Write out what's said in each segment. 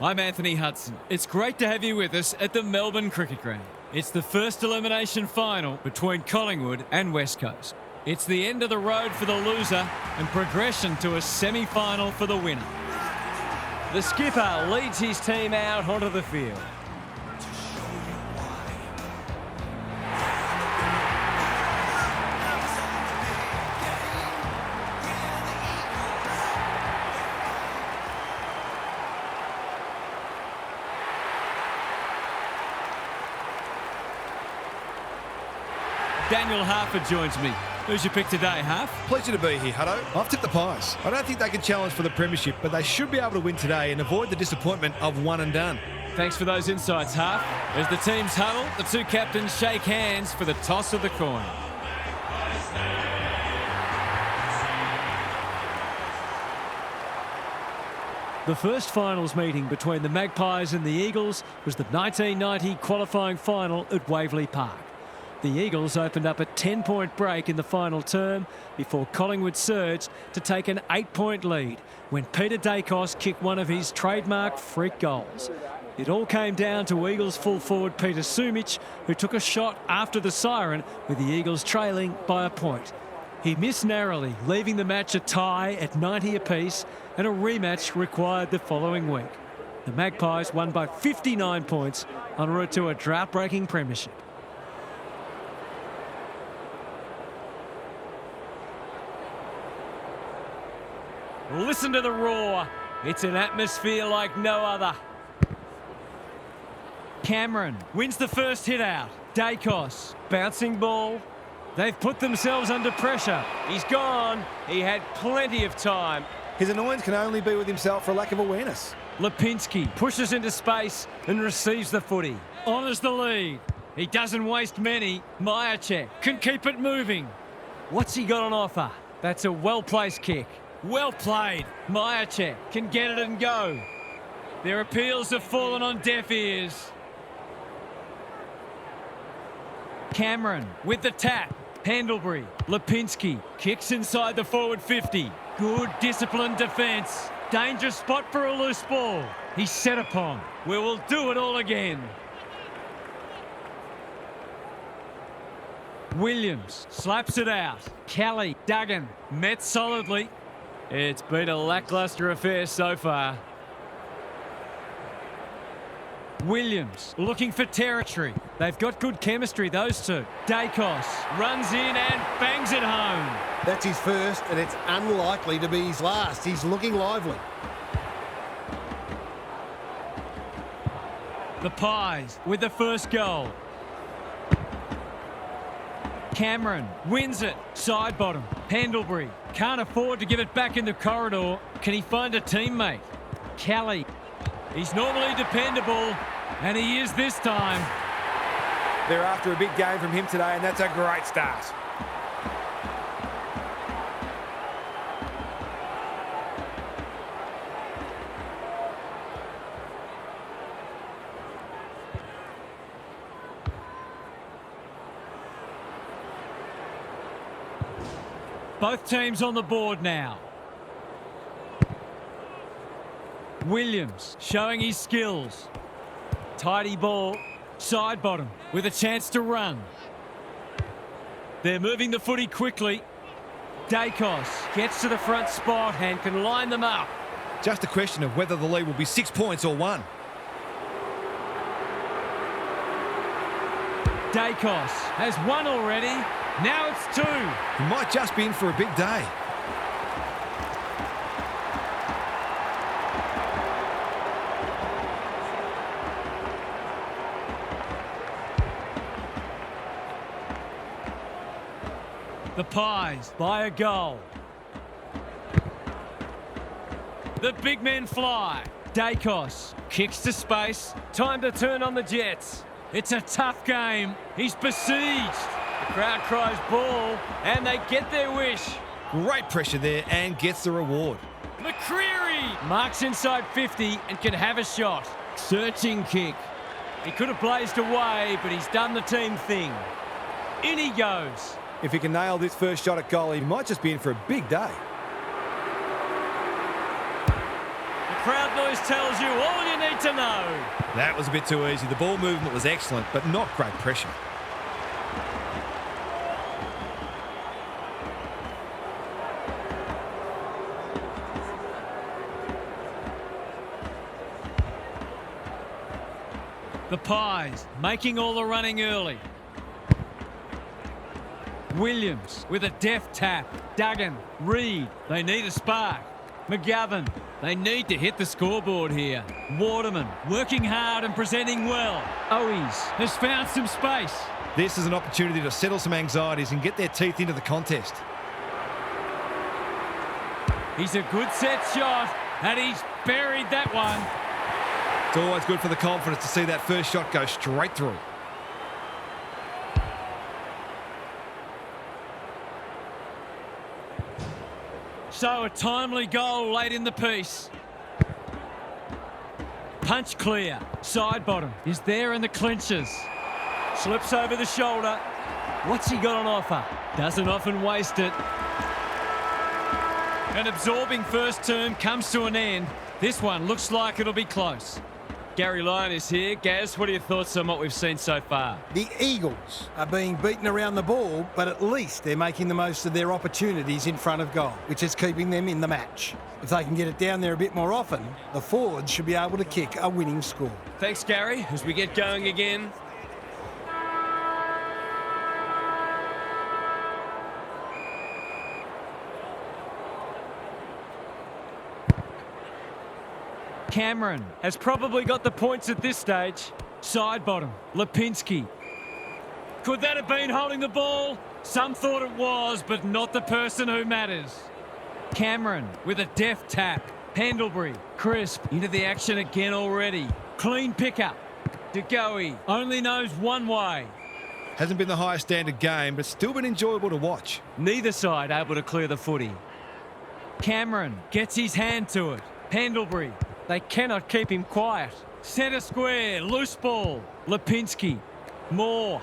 I'm Anthony Hudson. It's great to have you with us at the Melbourne Cricket Ground. It's the first elimination final between Collingwood and West Coast. It's the end of the road for the loser and progression to a semi-final for the winner. The skipper leads his team out onto the field. Daniel Harford joins me. Who's your pick today, Harf? Pleasure to be here, Hutto. I've tipped the Pies. I don't think they can challenge for the premiership, but they should be able to win today and avoid the disappointment of one and done. Thanks for those insights, Harf. As the teams huddle, the two captains shake hands for the toss of the coin. The first finals meeting between the Magpies and the Eagles was the 1990 qualifying final at Waverley Park. The Eagles opened up a 10-point break in the final term before Collingwood surged to take an 8-point lead when Peter Dacos kicked one of his trademark freak goals. It all came down to Eagles full forward Peter Sumich, who took a shot after the siren with the Eagles trailing by a point. He missed narrowly, leaving the match a tie at 90 apiece, and a rematch required the following week. The Magpies won by 59 points en route to a drought-breaking premiership. Listen to the roar. It's an atmosphere like no other. Cameron wins the first hit out. Dacos, bouncing ball. They've put themselves under pressure. He's gone. He had plenty of time. His annoyance can only be with himself for a lack of awareness. Lipinski pushes into space and receives the footy. Honours the lead. He doesn't waste many. Myercheck can keep it moving. What's he got on offer? That's a well-placed kick. Well played. Myercheck can get it and go. Their appeals have fallen on deaf ears. Cameron with the tap. Pendlebury. Lipinski kicks inside the forward 50. Good disciplined defence. Dangerous spot for a loose ball. He's set upon. We will do it all again. Williams slaps it out. Kelly, Duggan met solidly. It's been a lacklustre affair so far. Williams looking for territory. They've got good chemistry, those two. Dacos runs in and bangs it home. That's his first, and it's unlikely to be his last. He's looking lively. The Pies with the first goal. Cameron wins it. Side bottom. Pendlebury can't afford to give it back in the corridor. Can he find a teammate? Kelly. He's normally dependable, and he is this time. They're after a big game from him today, and that's a great start. Both teams on the board now. Williams showing his skills. Tidy ball. Side bottom with a chance to run. They're moving the footy quickly. Dacos gets to the front spot and can line them up. Just a question of whether the lead will be 6 points or 1. Dacos has one already. Now it's 2. He might just be in for a big day. The Pies by a goal. The big men fly. Dacos kicks to space. Time to turn on the Jets. It's a tough game. He's besieged. The crowd cries ball, and they get their wish. Great pressure there and gets the reward. McCreery marks inside 50 and can have a shot. Searching kick. He could have blazed away, but he's done the team thing. In he goes. If he can nail this first shot at goal, he might just be in for a big day. The crowd noise tells you all you need to know. That was a bit too easy. The ball movement was excellent, but not great pressure. The Pies making all the running early. Williams with a deft tap. Duggan, Reed, they need a spark. McGovern, they need to hit the scoreboard here. Waterman working hard and presenting well. Owies has found some space. This is an opportunity to settle some anxieties and get their teeth into the contest. He's a good set shot, and he's buried that one. It's always good for the confidence to see that first shot go straight through. So a timely goal late in the piece. Punch clear. Side bottom is there in the clinches. Slips over the shoulder. What's he got on offer? Doesn't often waste it. An absorbing first term comes to an end. This one looks like it'll be close. Gary Lyon is here. Gaz, what are your thoughts on what we've seen so far? The Eagles are being beaten around the ball, but at least they're making the most of their opportunities in front of goal, which is keeping them in the match. If they can get it down there a bit more often, the forwards should be able to kick a winning score. Thanks, Gary. As we get going again. Cameron has probably got the points at this stage. Side bottom, Lipinski. Could that have been holding the ball? Some thought it was, but not the person who matters. Cameron with a deft tap. Pendlebury, crisp, into the action again already. Clean pickup. De Goey only knows one way. Hasn't been the highest standard game, but still been enjoyable to watch. Neither side able to clear the footy. Cameron gets his hand to it. Pendlebury. They cannot keep him quiet. Centre square, loose ball. Lipinski. Moore.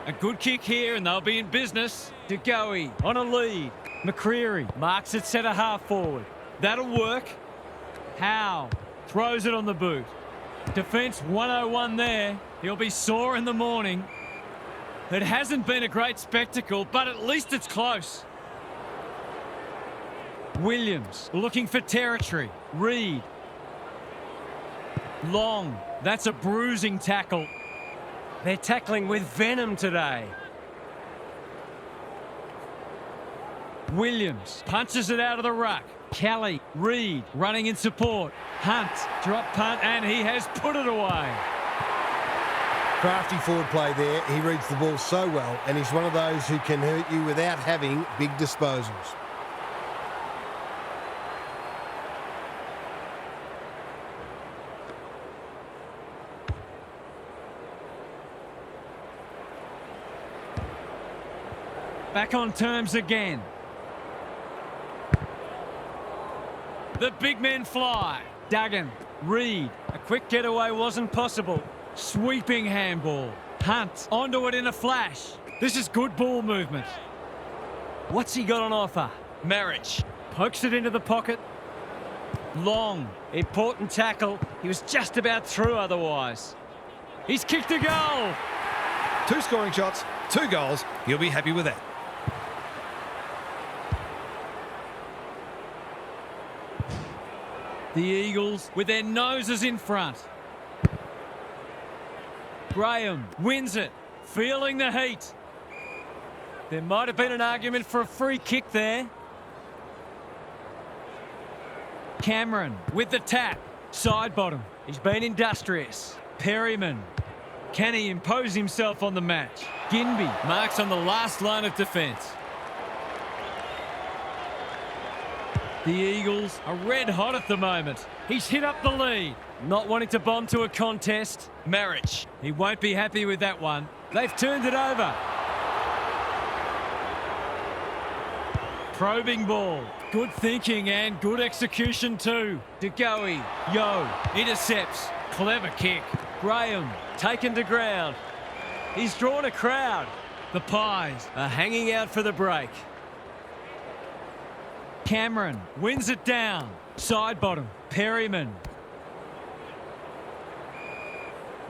A good kick here and they'll be in business. De Goey on a lead. McCreary marks it centre half forward. That'll work. Howe throws it on the boot. Defence 101 there. He'll be sore in the morning. It hasn't been a great spectacle, but at least it's close. Williams looking for territory. Reed. Long. That's a bruising tackle. They're tackling with venom today. Williams punches it out of the ruck. Kelly, Reed running in support. Hunt, drop punt, and he has put it away. Crafty forward play there. He reads the ball so well, and he's one of those who can hurt you without having big disposals. Back on terms again. The big men fly. Duggan, Reed. A quick getaway wasn't possible. Sweeping handball. Hunt onto it in a flash. This is good ball movement. What's he got on offer? Marriage. Pokes it into the pocket. Long. Important tackle. He was just about through otherwise. He's kicked a goal. 2 scoring shots, 2 goals. He'll be happy with that. The Eagles with their noses in front. Graham wins it, feeling the heat. There might have been an argument for a free kick there. Cameron with the tap. Side bottom. He's been industrious. Perryman. Can he impose himself on the match? Ginby marks on the last line of defence. The Eagles are red hot at the moment. He's hit up the lead. Not wanting to bomb to a contest. Marriage. He won't be happy with that one. They've turned it over. Probing ball. Good thinking and good execution too. De Goey. Yo. Intercepts. Clever kick. Graham. Taken to ground. He's drawn a crowd. The Pies are hanging out for the break. Cameron wins it down. Side bottom. Perryman.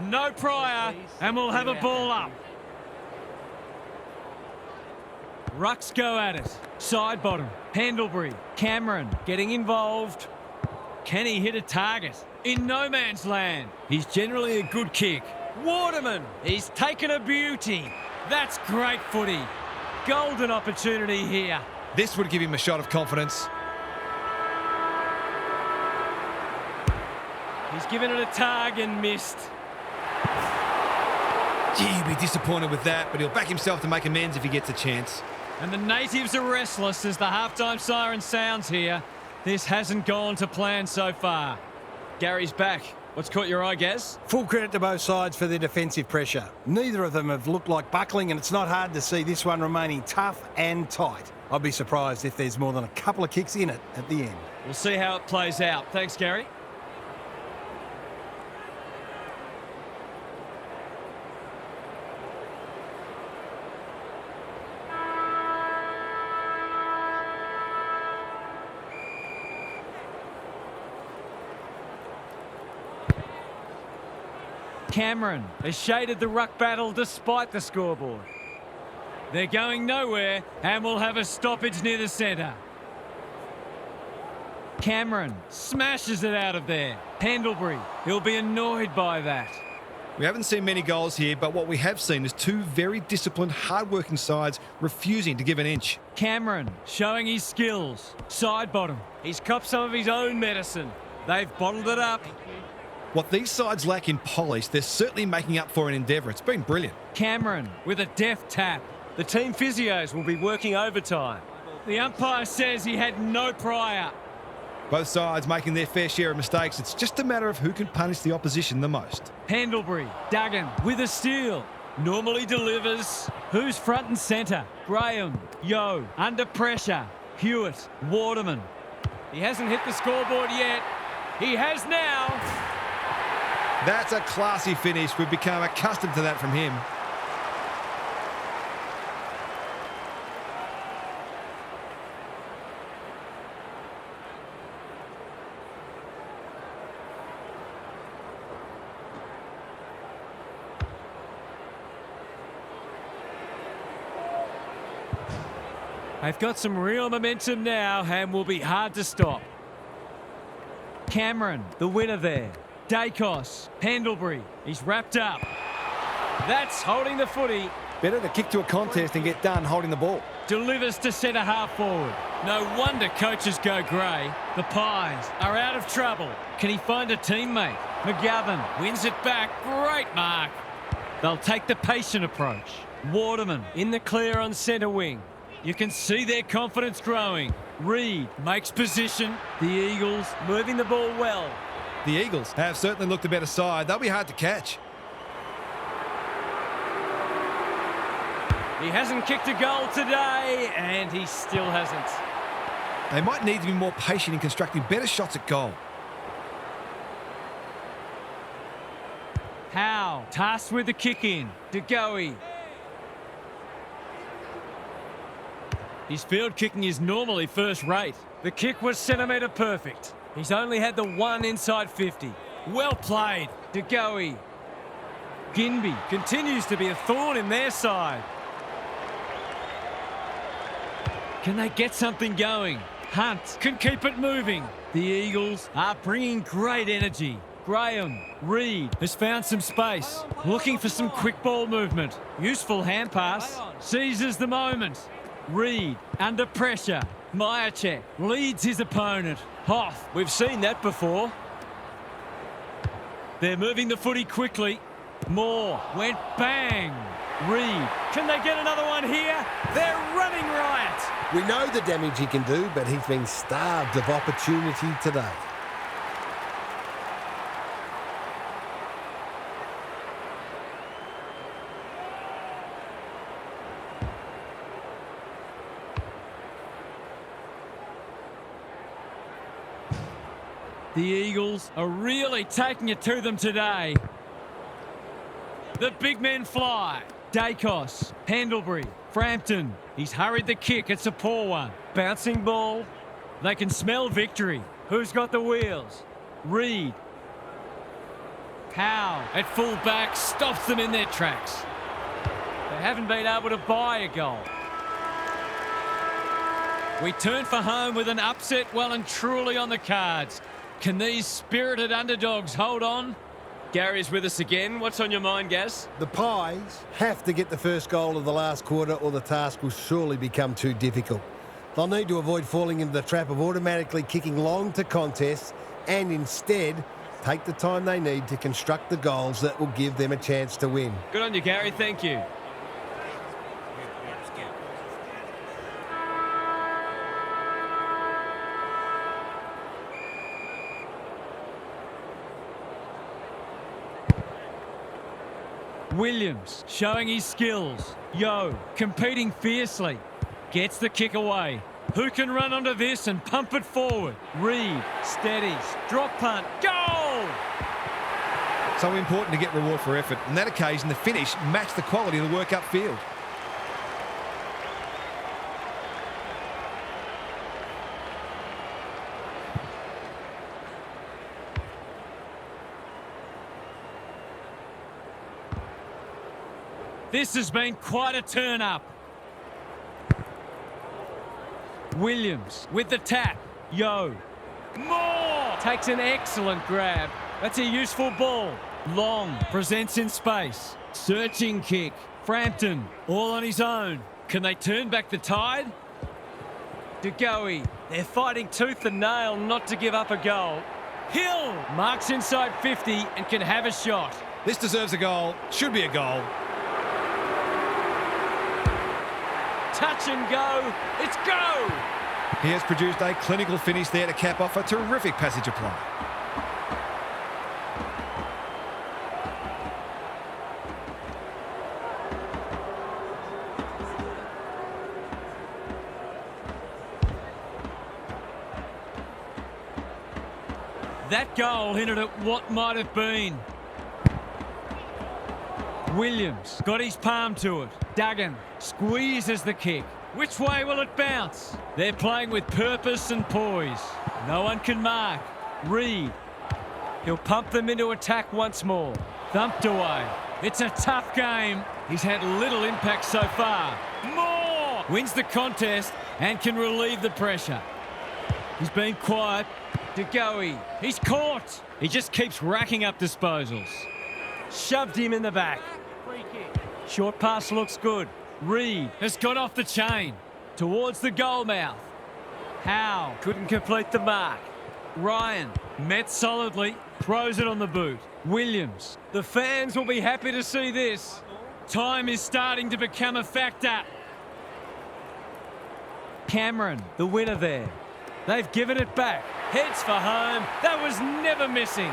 No prior, and we'll have a ball up. Rucks go at it. Side bottom. Pendlebury. Cameron getting involved. Can he hit a target? In no man's land. He's generally a good kick. Waterman. He's taken a beauty. That's great footy. Golden opportunity here. This would give him a shot of confidence. He's given it a tug and missed. Gee, he'll be disappointed with that, but he'll back himself to make amends if he gets a chance. And the natives are restless as the halftime siren sounds here. This hasn't gone to plan so far. Gary's back. What's caught your eye, Gaz? Full credit to both sides for their defensive pressure. Neither of them have looked like buckling, and it's not hard to see this one remaining tough and tight. I'd be surprised if there's more than a couple of kicks in it at the end. We'll see how it plays out. Thanks, Gary. Cameron has shaded the ruck battle despite the scoreboard. They're going nowhere and will have a stoppage near the centre. Cameron smashes it out of there. Pendlebury, he'll be annoyed by that. We haven't seen many goals here, but what we have seen is two very disciplined, hard-working sides refusing to give an inch. Cameron showing his skills. Side bottom. He's copped some of his own medicine. They've bottled it up. What these sides lack in polish, they're certainly making up for in endeavour. It's been brilliant. Cameron with a deft tap. The team physios will be working overtime. The umpire says he had no prior. Both sides making their fair share of mistakes. It's just a matter of who can punish the opposition the most. Pendlebury, Duggan with a steal. Normally delivers. Who's front and centre? Graham, Yo, under pressure. Hewitt, Waterman. He hasn't hit the scoreboard yet. He has now. That's a classy finish. We've become accustomed to that from him. They've got some real momentum now and will be hard to stop. Cameron, the winner there. Dacos, Pendlebury, he's wrapped up. That's holding the footy. Better to kick to a contest and get done holding the ball. Delivers to centre half forward. No wonder coaches go grey. The Pies are out of trouble. Can he find a teammate? McGovern wins it back. Great mark. They'll take the patient approach. Waterman in the clear on centre wing. You can see their confidence growing. Reed makes position. The Eagles moving the ball well. The Eagles have certainly looked a better side. They'll be hard to catch. He hasn't kicked a goal today, and he still hasn't. They might need to be more patient in constructing better shots at goal. Howe, tasked with the kick in. DeGoey. His field kicking is normally first rate. The kick was centimetre perfect. He's only had the one inside 50. Well played, DeGoey. Ginby continues to be a thorn in their side. Can they get something going? Hunt can keep it moving. The Eagles are bringing great energy. Graham, Reed has found some space. Looking for some quick ball movement. Useful hand pass. Seizes the moment. Reed under pressure. Myercheck leads his opponent. Hoff, we've seen that before. They're moving the footy quickly. Moore went bang. Reed, can they get another one here? They're running riot. We know the damage he can do, but he's been starved of opportunity today. The Eagles are really taking it to them today. The big men fly. Dacos, Pendlebury, Frampton. He's hurried the kick. It's a poor one. Bouncing ball. They can smell victory. Who's got the wheels? Reed. Howe at full back stops them in their tracks. They haven't been able to buy a goal. We turn for home with an upset well and truly on the cards. Can these spirited underdogs hold on? Gary's with us again. What's on your mind, Gaz? The Pies have to get the first goal of the last quarter or the task will surely become too difficult. They'll need to avoid falling into the trap of automatically kicking long to contests and instead take the time they need to construct the goals that will give them a chance to win. Good on you, Gary. Thank you. Williams showing his skills. Yo, competing fiercely. Gets the kick away. Who can run onto this and pump it forward? Reed steadies. Drop punt. Goal! So important to get reward for effort. On that occasion, the finish matched the quality of the work upfield. This has been quite a turn-up. Williams with the tap. Yo. Moore takes an excellent grab. That's a useful ball. Long presents in space. Searching kick. Frampton all on his own. Can they turn back the tide? DeGoey. They're fighting tooth and nail not to give up a goal. Hill marks inside 50 and can have a shot. This deserves a goal. Should be a goal. Touch and go. It's go! He has produced a clinical finish there to cap off a terrific passage of play. That goal hinted at what might have been. Williams got his palm to it. Duggan squeezes the kick. Which way will it bounce? They're playing with purpose and poise. No one can mark. Reed. He'll pump them into attack once more. Thumped away. It's a tough game. He's had little impact so far. Moore wins the contest and can relieve the pressure. He's been quiet. DeGoey. He's caught. He just keeps racking up disposals. Shoved him in the back. Short pass looks good. Reed has got off the chain. Towards the goal mouth. Howe couldn't complete the mark. Ryan met solidly. Throws it on the boot. Williams. The fans will be happy to see this. Time is starting to become a factor. Cameron, the winner there. They've given it back. Heads for home. That was never missing.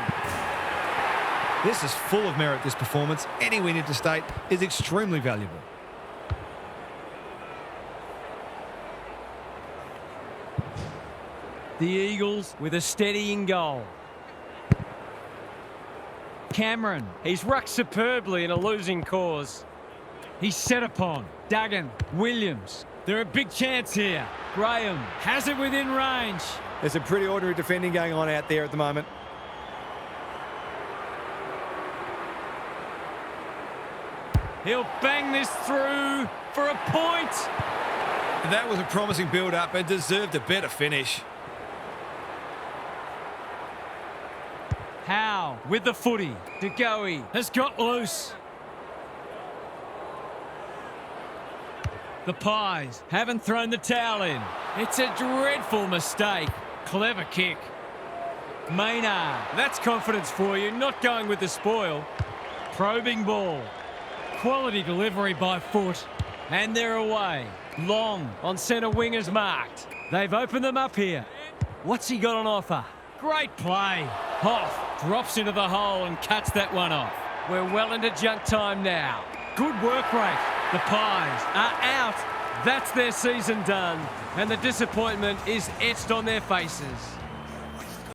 This is full of merit, this performance. Any win interstate is extremely valuable. The Eagles with a steadying goal. Cameron, he's rucked superbly in a losing cause. He's set upon. Duggan, Williams. They're a big chance here. Graham has it within range. There's some pretty ordinary defending going on out there at the moment. He'll bang this through for a point. That was a promising build-up and deserved a better finish. Howe with the footy. DeGoey has got loose. The Pies haven't thrown the towel in. It's a dreadful mistake. Clever kick. Maynard, that's confidence for you, not going with the spoil. Probing ball. Quality delivery by foot. And they're away. Long on centre wing is marked. They've opened them up here. What's he got on offer? Great play. Hoff drops into the hole and cuts that one off. We're well into junk time now. Good work rate. The Pies are out. That's their season done. And the disappointment is etched on their faces.